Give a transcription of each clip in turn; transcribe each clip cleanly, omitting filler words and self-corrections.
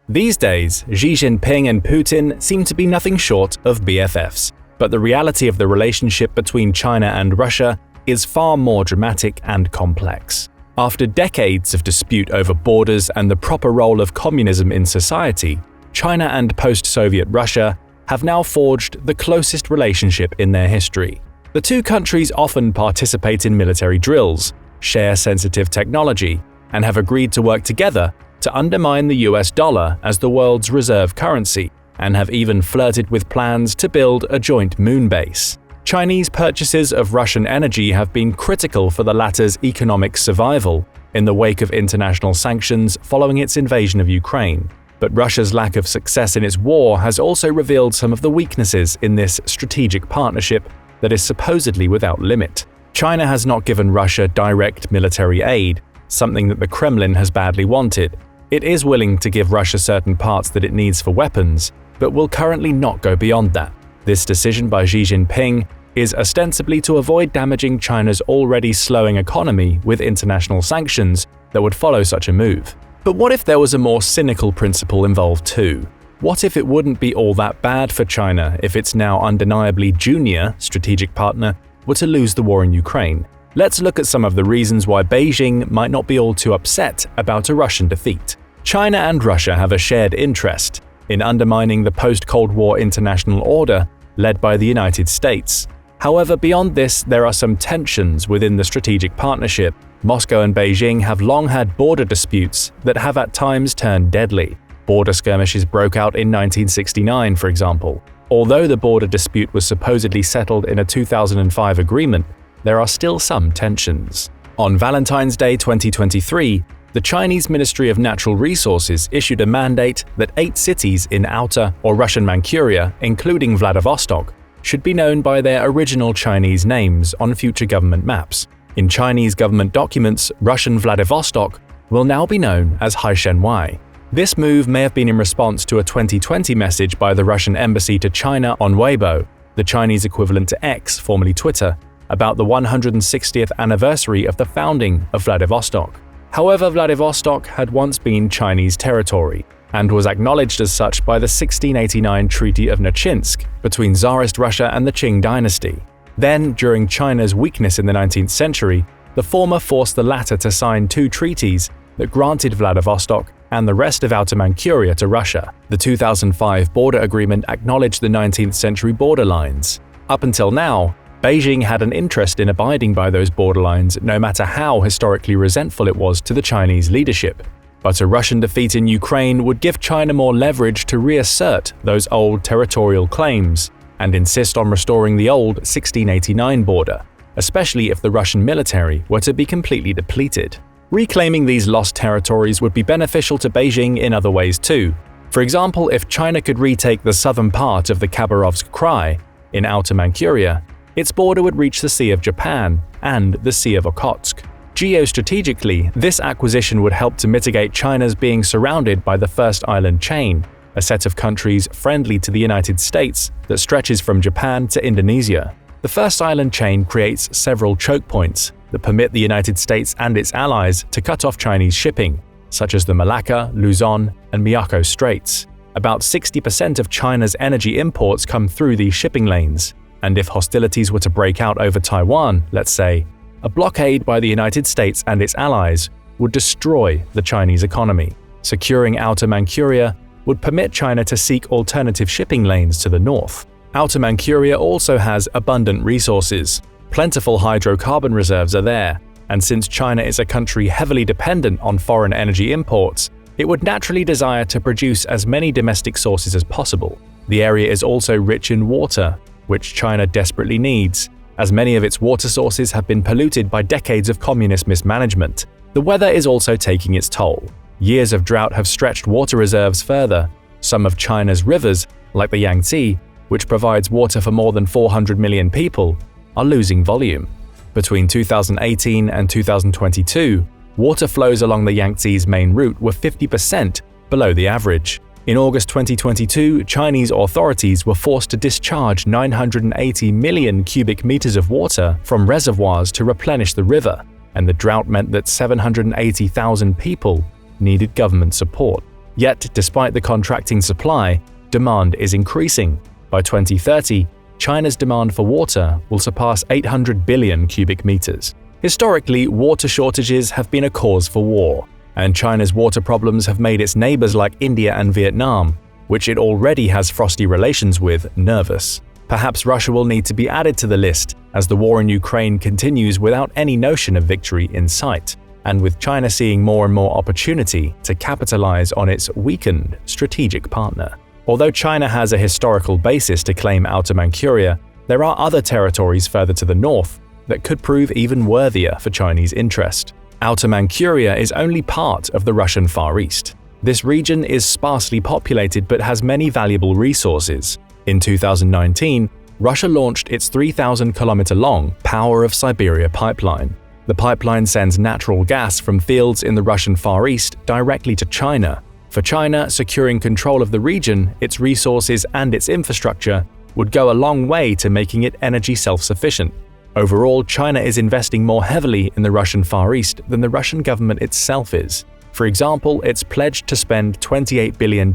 These days, Xi Jinping and Putin seem to be nothing short of BFFs, but the reality of the relationship between China and Russia is far more dramatic and complex. After decades of dispute over borders and the proper role of communism in society, China and post-Soviet Russia have now forged the closest relationship in their history. The two countries often participate in military drills, share sensitive technology, and have agreed to work together to undermine the US dollar as the world's reserve currency, and have even flirted with plans to build a joint moon base. Chinese purchases of Russian energy have been critical for the latter's economic survival in the wake of international sanctions following its invasion of Ukraine. But Russia's lack of success in its war has also revealed some of the weaknesses in this strategic partnership that is supposedly without limit. China has not given Russia direct military aid, something that the Kremlin has badly wanted. It is willing to give Russia certain parts that it needs for weapons, but will currently not go beyond that. This decision by Xi Jinping is ostensibly to avoid damaging China's already slowing economy with international sanctions that would follow such a move. But what if there was a more cynical principle involved too? What if it wouldn't be all that bad for China if its now undeniably junior strategic partner were to lose the war in Ukraine? Let's look at some of the reasons why Beijing might not be all too upset about a Russian defeat. China and Russia have a shared interest in undermining the post-Cold War international order led by the United States. However, beyond this, there are some tensions within the strategic partnership. Moscow and Beijing have long had border disputes that have at times turned deadly. Border skirmishes broke out in 1969, for example. Although the border dispute was supposedly settled in a 2005 agreement, there are still some tensions. On Valentine's Day 2023, the Chinese Ministry of Natural Resources issued a mandate that 8 cities in Outer or Russian Manchuria, including Vladivostok, should be known by their original Chinese names on future government maps. In Chinese government documents, Russian Vladivostok will now be known as Haishenwai. This move may have been in response to a 2020 message by the Russian embassy to China on Weibo, the Chinese equivalent to X, formerly Twitter, about the 160th anniversary of the founding of Vladivostok. However, Vladivostok had once been Chinese territory and was acknowledged as such by the 1689 Treaty of Nachinsk between Tsarist Russia and the Qing dynasty. Then, during China's weakness in the 19th century, the former forced the latter to sign 2 treaties that granted Vladivostok and the rest of Outer Manchuria to Russia. The 2005 border agreement acknowledged the 19th century border lines. Up until now, Beijing had an interest in abiding by those borderlines no matter how historically resentful it was to the Chinese leadership. But a Russian defeat in Ukraine would give China more leverage to reassert those old territorial claims and insist on restoring the old 1689 border, especially if the Russian military were to be completely depleted. Reclaiming these lost territories would be beneficial to Beijing in other ways too. For example, if China could retake the southern part of the Khabarovsk Krai in Outer Manchuria, its border would reach the Sea of Japan and the Sea of Okhotsk. Geostrategically, this acquisition would help to mitigate China's being surrounded by the First Island Chain, a set of countries friendly to the United States that stretches from Japan to Indonesia. The First Island Chain creates several choke points that permit the United States and its allies to cut off Chinese shipping, such as the Malacca, Luzon, and Miyako Straits. About 60% of China's energy imports come through these shipping lanes. And if hostilities were to break out over Taiwan, let's say, a blockade by the United States and its allies would destroy the Chinese economy. Securing Outer Manchuria would permit China to seek alternative shipping lanes to the north. Outer Manchuria also has abundant resources. Plentiful hydrocarbon reserves are there, and since China is a country heavily dependent on foreign energy imports, it would naturally desire to produce as many domestic sources as possible. The area is also rich in water, which China desperately needs, as many of its water sources have been polluted by decades of communist mismanagement. The weather is also taking its toll. Years of drought have stretched water reserves further. Some of China's rivers, like the Yangtze, which provides water for more than 400 million people, are losing volume. Between 2018 and 2022, water flows along the Yangtze's main route were 50% below the average. In August 2022, Chinese authorities were forced to discharge 980 million cubic meters of water from reservoirs to replenish the river, and the drought meant that 780,000 people needed government support. Yet, despite the contracting supply, demand is increasing. By 2030, China's demand for water will surpass 800 billion cubic meters. Historically, water shortages have been a cause for war, and China's water problems have made its neighbors like India and Vietnam, which it already has frosty relations with, nervous. Perhaps Russia will need to be added to the list as the war in Ukraine continues without any notion of victory in sight, and with China seeing more and more opportunity to capitalize on its weakened strategic partner. Although China has a historical basis to claim Outer Manchuria, there are other territories further to the north that could prove even worthier for Chinese interest. Outer Manchuria is only part of the Russian Far East. This region is sparsely populated but has many valuable resources. In 2019, Russia launched its 3,000-kilometer-long Power of Siberia pipeline. The pipeline sends natural gas from fields in the Russian Far East directly to China. For China, securing control of the region, its resources, and its infrastructure would go a long way to making it energy self-sufficient. Overall, China is investing more heavily in the Russian Far East than the Russian government itself is. For example, it's pledged to spend $28 billion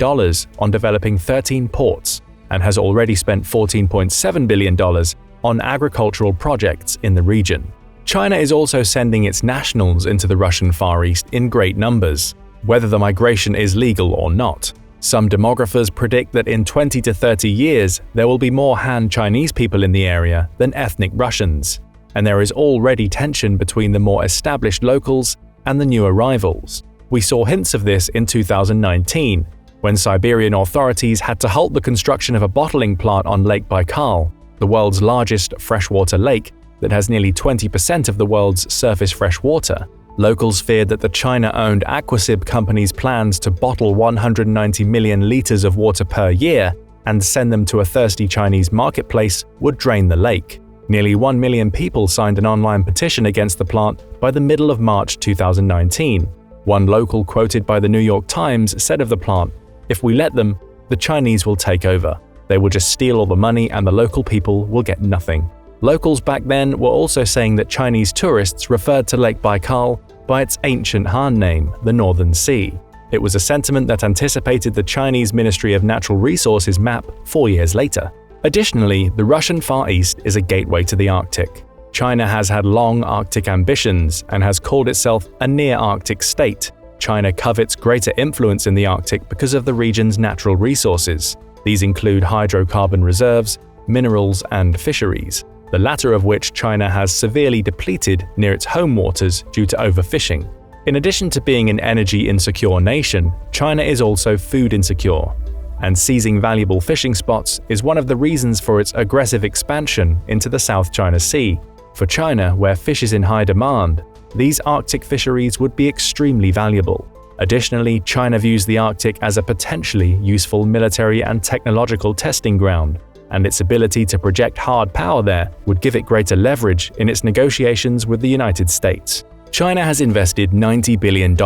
on developing 13 ports and has already spent $14.7 billion on agricultural projects in the region. China is also sending its nationals into the Russian Far East in great numbers, whether the migration is legal or not. Some demographers predict that in 20 to 30 years, there will be more Han Chinese people in the area than ethnic Russians, and there is already tension between the more established locals and the new arrivals. We saw hints of this in 2019, when Siberian authorities had to halt the construction of a bottling plant on Lake Baikal, the world's largest freshwater lake that has nearly 20% of the world's surface fresh water. Locals feared that the China-owned Aquasib company's plans to bottle 190 million liters of water per year and send them to a thirsty Chinese marketplace would drain the lake. Nearly 1 million people signed an online petition against the plant by the middle of March 2019. One local quoted by the New York Times said of the plant, "If we let them, the Chinese will take over. They will just steal all the money and the local people will get nothing." Locals back then were also saying that Chinese tourists referred to Lake Baikal by its ancient Han name, the Northern Sea. It was a sentiment that anticipated the Chinese Ministry of Natural Resources map 4 years later. Additionally, the Russian Far East is a gateway to the Arctic. China has had long Arctic ambitions and has called itself a near-Arctic state. China covets greater influence in the Arctic because of the region's natural resources. These include hydrocarbon reserves, minerals, and fisheries, the latter of which China has severely depleted near its home waters due to overfishing. In addition to being an energy-insecure nation, China is also food insecure, and seizing valuable fishing spots is one of the reasons for its aggressive expansion into the South China Sea. For China, where fish is in high demand, these Arctic fisheries would be extremely valuable. Additionally, China views the Arctic as a potentially useful military and technological testing ground, and its ability to project hard power there would give it greater leverage in its negotiations with the United States. China has invested $90 billion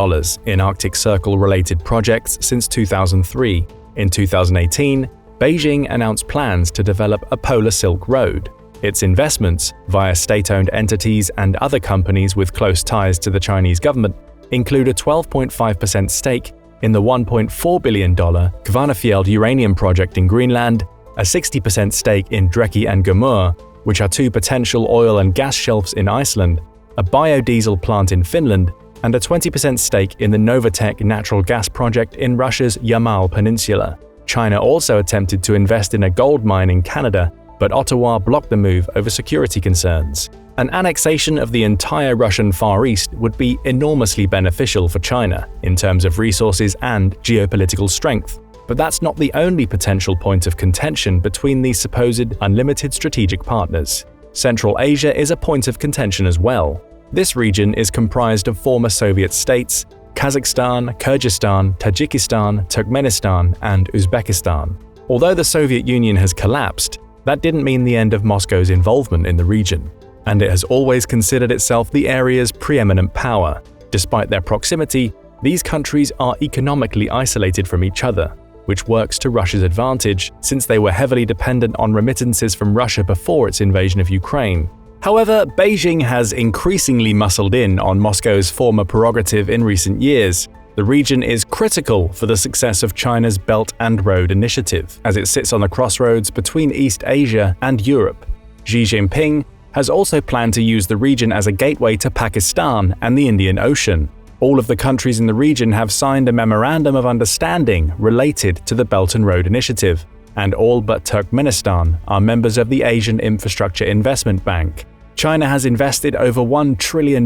in Arctic Circle-related projects since 2003. In 2018, Beijing announced plans to develop a Polar Silk Road. Its investments, via state-owned entities and other companies with close ties to the Chinese government, include a 12.5% stake in the $1.4 billion Kvanefjeld uranium project in Greenland, a 60% stake in Dreki and Gomur, which are two potential oil and gas shelves in Iceland, a biodiesel plant in Finland, and a 20% stake in the Novatek natural gas project in Russia's Yamal Peninsula. China also attempted to invest in a gold mine in Canada, but Ottawa blocked the move over security concerns. An annexation of the entire Russian Far East would be enormously beneficial for China in terms of resources and geopolitical strength. But that's not the only potential point of contention between these supposed unlimited strategic partners. Central Asia is a point of contention as well. This region is comprised of former Soviet states, Kazakhstan, Kyrgyzstan, Tajikistan, Turkmenistan, and Uzbekistan. Although the Soviet Union has collapsed, that didn't mean the end of Moscow's involvement in the region, and it has always considered itself the area's preeminent power. Despite their proximity, these countries are economically isolated from each other, which works to Russia's advantage since they were heavily dependent on remittances from Russia before its invasion of Ukraine. However, Beijing has increasingly muscled in on Moscow's former prerogative in recent years, The region is critical for the success of China's Belt and Road Initiative, as it sits on the crossroads between East Asia and Europe. Xi Jinping has also planned to use the region as a gateway to Pakistan and the Indian Ocean. All of the countries in the region have signed a memorandum of understanding related to the Belt and Road Initiative, and all but Turkmenistan are members of the Asian Infrastructure Investment Bank. China has invested over $1 trillion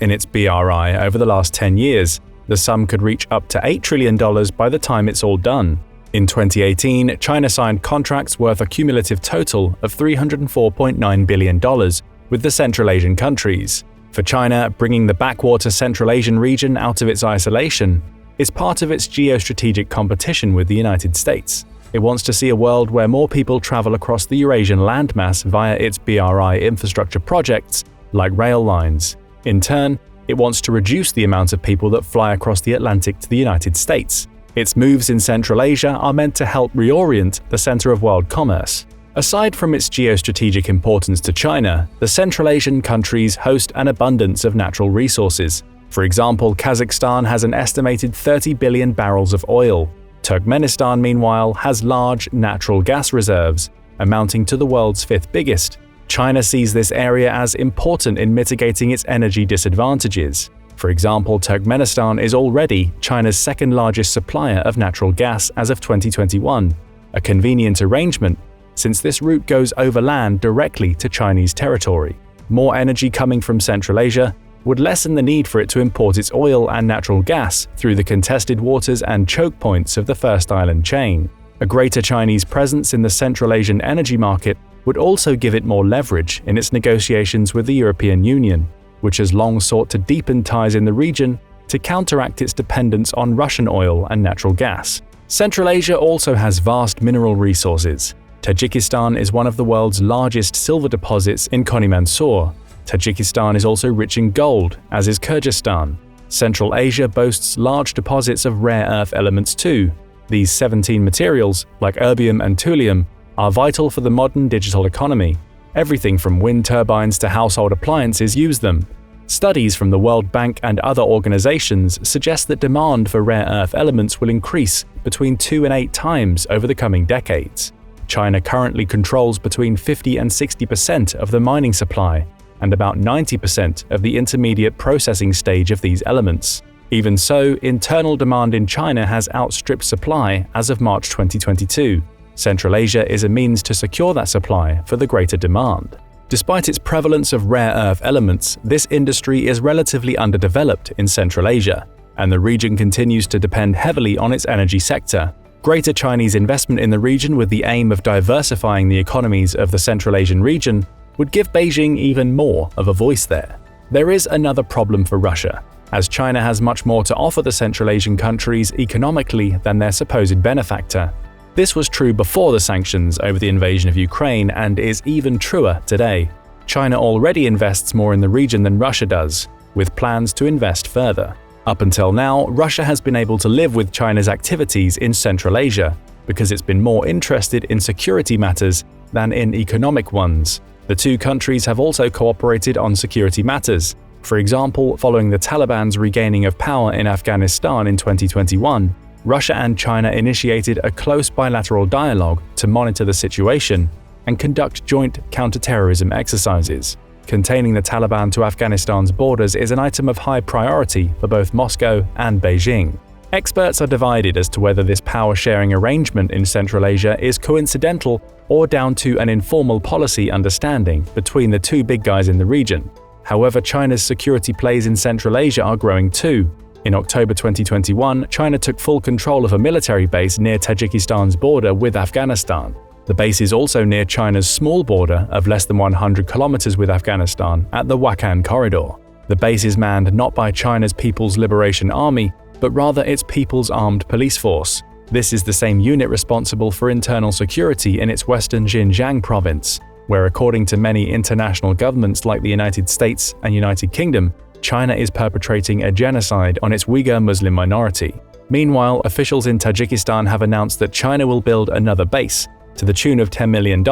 in its BRI over the last 10 years. The sum could reach up to $8 trillion by the time it's all done. In 2018, China signed contracts worth a cumulative total of $304.9 billion with the Central Asian countries. For China, bringing the backwater Central Asian region out of its isolation is part of its geostrategic competition with the United States. It wants to see a world where more people travel across the Eurasian landmass via its BRI infrastructure projects, like rail lines. In turn, it wants to reduce the amount of people that fly across the Atlantic to the United States. Its moves in Central Asia are meant to help reorient the center of world commerce. Aside from its geostrategic importance to China, the Central Asian countries host an abundance of natural resources. For example, Kazakhstan has an estimated 30 billion barrels of oil. Turkmenistan, meanwhile, has large natural gas reserves, amounting to the world's fifth biggest. China sees this area as important in mitigating its energy disadvantages. For example, Turkmenistan is already China's second-largest supplier of natural gas as of 2021, a convenient arrangement since this route goes overland directly to Chinese territory. More energy coming from Central Asia would lessen the need for it to import its oil and natural gas through the contested waters and choke points of the First Island chain. A greater Chinese presence in the Central Asian energy market would also give it more leverage in its negotiations with the European Union, which has long sought to deepen ties in the region to counteract its dependence on Russian oil and natural gas. Central Asia also has vast mineral resources. Tajikistan is one of the world's largest silver deposits in Koni-Mansour. Tajikistan is also rich in gold, as is Kyrgyzstan. Central Asia boasts large deposits of rare earth elements too. These 17 materials, like erbium and thulium, are vital for the modern digital economy. Everything from wind turbines to household appliances use them. Studies from the World Bank and other organizations suggest that demand for rare earth elements will increase between 2 and 8 times over the coming decades. China currently controls between 50 and 60% of the mining supply, and about 90% of the intermediate processing stage of these elements. Even so, internal demand in China has outstripped supply as of March 2022. Central Asia is a means to secure that supply for the greater demand. Despite its prevalence of rare earth elements, this industry is relatively underdeveloped in Central Asia, and the region continues to depend heavily on its energy sector. Greater Chinese investment in the region with the aim of diversifying the economies of the Central Asian region would give Beijing even more of a voice there. There is another problem for Russia, as China has much more to offer the Central Asian countries economically than their supposed benefactor. This was true before the sanctions over the invasion of Ukraine and is even truer today. China already invests more in the region than Russia does, with plans to invest further. Up until now, Russia has been able to live with China's activities in Central Asia because it's been more interested in security matters than in economic ones. The two countries have also cooperated on security matters. For example, following the Taliban's regaining of power in Afghanistan in 2021, Russia and China initiated a close bilateral dialogue to monitor the situation and conduct joint counterterrorism exercises. Containing the Taliban to Afghanistan's borders is an item of high priority for both Moscow and Beijing. Experts are divided as to whether this power-sharing arrangement in Central Asia is coincidental or down to an informal policy understanding between the two big guys in the region. However, China's security plays in Central Asia are growing too. In October 2021, China took full control of a military base near Tajikistan's border with Afghanistan. The base is also near China's small border of less than 100 kilometers with Afghanistan at the Wakhan corridor. The base is manned not by China's People's Liberation Army, but rather its People's Armed Police Force. This is the same unit responsible for internal security in its western Xinjiang province, where according to many international governments like the United States and United Kingdom, China is perpetrating a genocide on its Uyghur Muslim minority. Meanwhile, officials in Tajikistan have announced that China will build another base, to the tune of $10 million,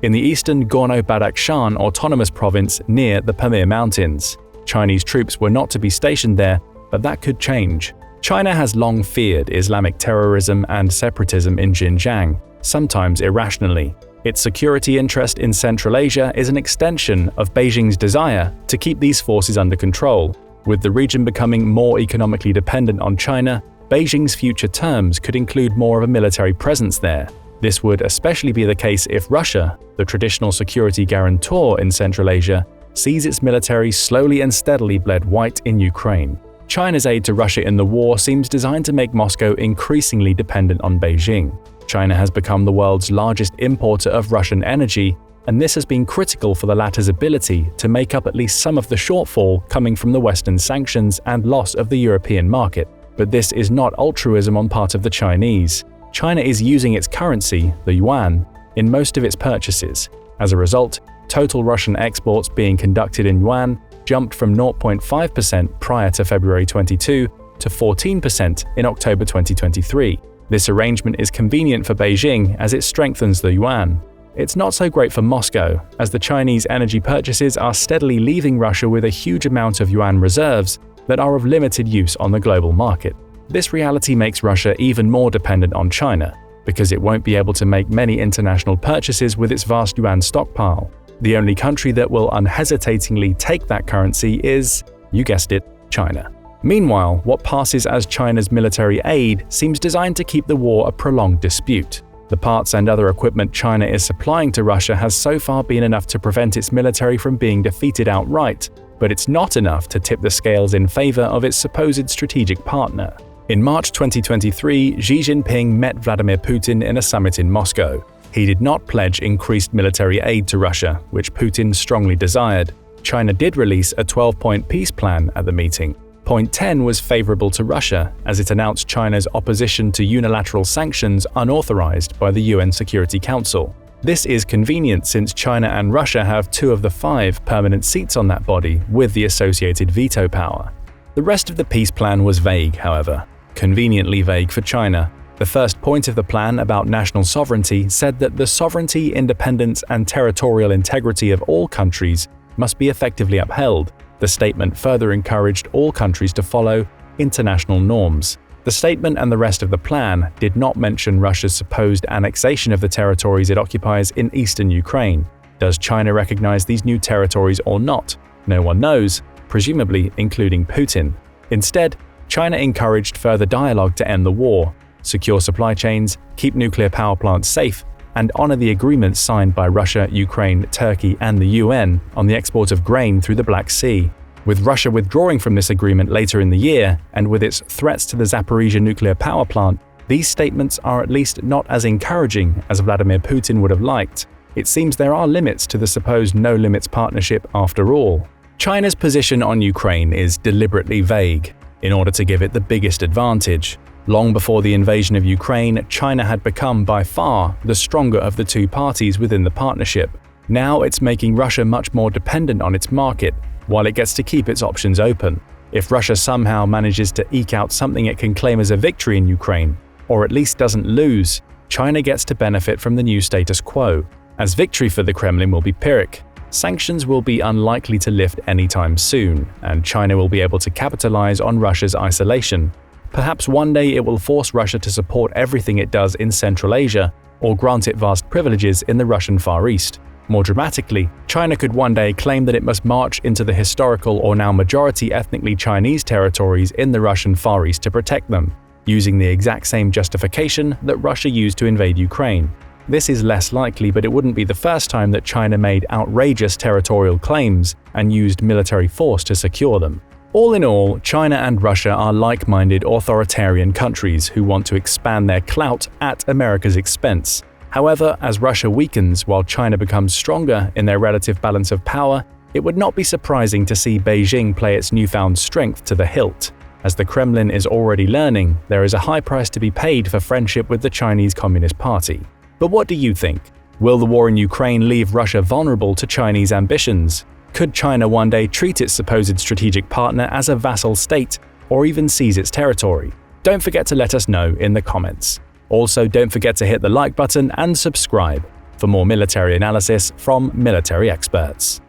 in the eastern Gorno-Badakhshan autonomous province near the Pamir Mountains. Chinese troops were not to be stationed there, but that could change. China has long feared Islamic terrorism and separatism in Xinjiang, sometimes irrationally. Its security interest in Central Asia is an extension of Beijing's desire to keep these forces under control. With the region becoming more economically dependent on China, Beijing's future terms could include more of a military presence there. This would especially be the case if Russia, the traditional security guarantor in Central Asia, sees its military slowly and steadily bled white in Ukraine. China's aid to Russia in the war seems designed to make Moscow increasingly dependent on Beijing. China has become the world's largest importer of Russian energy, and this has been critical for the latter's ability to make up at least some of the shortfall coming from the Western sanctions and loss of the European market. But this is not altruism on part of the Chinese. China is using its currency, the yuan, in most of its purchases. As a result, total Russian exports being conducted in yuan jumped from 0.5% prior to February 22 to 14% in October 2023. This arrangement is convenient for Beijing as it strengthens the yuan. It's not so great for Moscow, as the Chinese energy purchases are steadily leaving Russia with a huge amount of yuan reserves that are of limited use on the global market. This reality makes Russia even more dependent on China, because it won't be able to make many international purchases with its vast yuan stockpile. The only country that will unhesitatingly take that currency is, you guessed it, China. Meanwhile, what passes as China's military aid seems designed to keep the war a prolonged dispute. The parts and other equipment China is supplying to Russia has so far been enough to prevent its military from being defeated outright, but it's not enough to tip the scales in favor of its supposed strategic partner. In March 2023, Xi Jinping met Vladimir Putin in a summit in Moscow. He did not pledge increased military aid to Russia, which Putin strongly desired. China did release a 12-point peace plan at the meeting. Point 10 was favorable to Russia, as it announced China's opposition to unilateral sanctions unauthorized by the UN Security Council. This is convenient since China and Russia have 2 of the 5 permanent seats on that body with the associated veto power. The rest of the peace plan was vague, however, conveniently vague for China. The first point of the plan about national sovereignty said that the sovereignty, independence, and territorial integrity of all countries must be effectively upheld. The statement further encouraged all countries to follow international norms. The statement and the rest of the plan did not mention Russia's supposed annexation of the territories it occupies in eastern Ukraine. Does China recognize these new territories or not? No one knows, presumably including Putin. Instead, China encouraged further dialogue to end the war, secure supply chains, keep nuclear power plants safe, and honor the agreements signed by Russia, Ukraine, Turkey, and the UN on the export of grain through the Black Sea. With Russia withdrawing from this agreement later in the year, and with its threats to the Zaporizhzhia nuclear power plant, these statements are at least not as encouraging as Vladimir Putin would have liked. It seems there are limits to the supposed no-limits partnership after all. China's position on Ukraine is deliberately vague, in order to give it the biggest advantage. Long before the invasion of Ukraine, China had become by far the stronger of the 2 parties within the partnership. Now it's making Russia much more dependent on its market, while it gets to keep its options open. If Russia somehow manages to eke out something it can claim as a victory in Ukraine, or at least doesn't lose, China gets to benefit from the new status quo, as victory for the Kremlin will be Pyrrhic. Sanctions will be unlikely to lift anytime soon, and China will be able to capitalize on Russia's isolation. Perhaps one day it will force Russia to support everything it does in Central Asia, or grant it vast privileges in the Russian Far East. More dramatically, China could one day claim that it must march into the historical or now majority ethnically Chinese territories in the Russian Far East to protect them, using the exact same justification that Russia used to invade Ukraine. This is less likely, but it wouldn't be the first time that China made outrageous territorial claims and used military force to secure them. All in all, China and Russia are like-minded authoritarian countries who want to expand their clout at America's expense. However, as Russia weakens while China becomes stronger in their relative balance of power, it would not be surprising to see Beijing play its newfound strength to the hilt. As the Kremlin is already learning, there is a high price to be paid for friendship with the Chinese Communist Party. But what do you think? Will the war in Ukraine leave Russia vulnerable to Chinese ambitions? Could China one day treat its supposed strategic partner as a vassal state, or even seize its territory? Don't forget to let us know in the comments. Also, don't forget to hit the like button and subscribe for more military analysis from military experts.